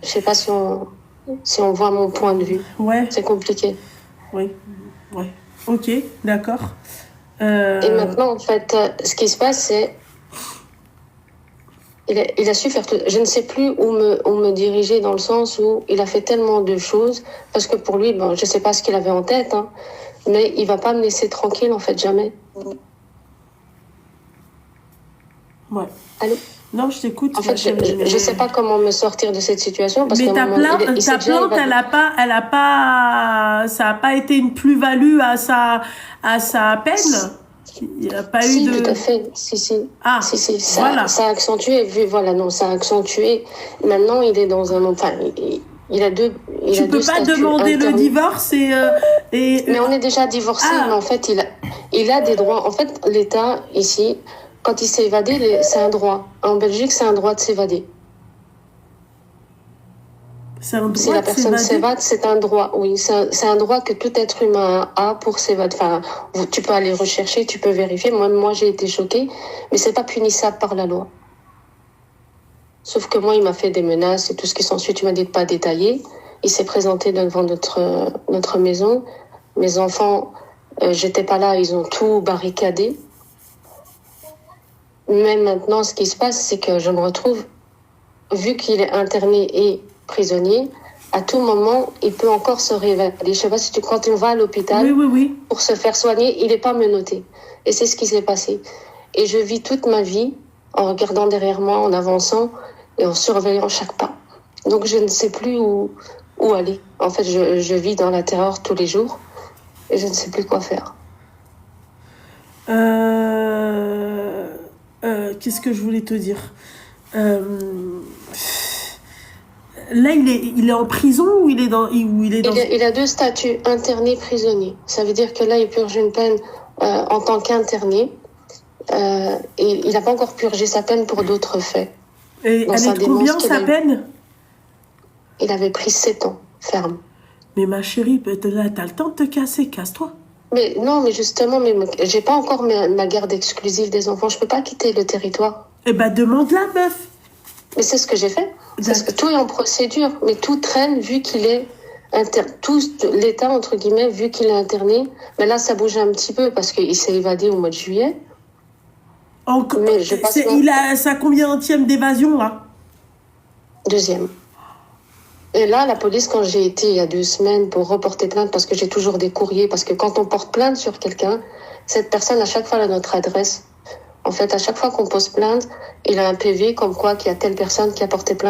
Je sais pas si on voit mon point de vue. Ouais. C'est compliqué. Oui. Ouais. Ok, d'accord. Et maintenant, en fait, ce qui se passe, c'est il a su faire tout. Je ne sais plus où me diriger dans le sens où il a fait tellement de choses parce que pour lui, bon, je sais pas ce qu'il avait en tête, hein, mais il va pas me laisser tranquille, en fait, jamais. Ouais. Allô? Non, je t'écoute. En fait, je sais pas comment me sortir de cette situation parce mais que ta plainte, ça a pas été une plus-value à sa peine. Il n'y a pas eu de. Tout à fait. Si. Ah, si. voilà. Ça a accentué. Ça a accentué. Maintenant, il est dans un. Enfin, il a deux. Tu peux pas demander le divorce et. Mais on est déjà divorcés. Mais en fait, il a des droits. En fait, l'État ici, quand il s'est évadé, c'est un droit. En Belgique, c'est un droit de s'évader. C'est un droit si la personne s'évade, c'est un droit. Oui, c'est un droit que tout être humain a pour s'évader. Enfin, tu peux aller rechercher, tu peux vérifier. Moi, j'ai été choquée, mais c'est pas punissable par la loi. Sauf que moi, il m'a fait des menaces et tout ce qui s'ensuit. Tu m'as dit de pas détailler. Il s'est présenté devant notre maison. Mes enfants, j'étais pas là, ils ont tout barricadé. Mais maintenant, ce qui se passe, c'est que je me retrouve, vu qu'il est interné et prisonnier, à tout moment, il peut encore se révéler. Je sais pas si quand on va à l'hôpital pour se faire soigner, il n'est pas menotté. Et c'est ce qui s'est passé. Et je vis toute ma vie en regardant derrière moi, en avançant et en surveillant chaque pas. Donc je ne sais plus où aller. En fait, je vis dans la terreur tous les jours et je ne sais plus quoi faire. Qu'est-ce que je voulais te dire? Là, il est en prison ou il est dans... Il a deux statuts, interné, prisonnier. Ça veut dire que là, il purge une peine en tant qu'interné. Et il n'a pas encore purgé sa peine pour d'autres faits. Et elle est de combien, sa peine? Il avait pris 7 ans, ferme. Mais ma chérie, là, t'as le temps de te casser, casse-toi. Mais non, mais justement, j'ai pas encore ma garde exclusive des enfants. Je peux pas quitter le territoire. Eh ben, demande-la, meuf. Mais c'est ce que j'ai fait. Tout est en procédure, mais tout traîne vu qu'il est tout l'État, entre guillemets, vu qu'il est interné. Mais là, ça bouge un petit peu parce qu'il s'est évadé au mois de juillet. Mais il a sa combienième d'évasion, là? 2e. Et là, la police, quand j'ai été il y a 2 semaines pour reporter plainte, parce que j'ai toujours des courriers, parce que quand on porte plainte sur quelqu'un, cette personne, à chaque fois, elle a notre adresse. En fait, à chaque fois qu'on pose plainte, il a un PV comme quoi qu'il y a telle personne qui a porté plainte.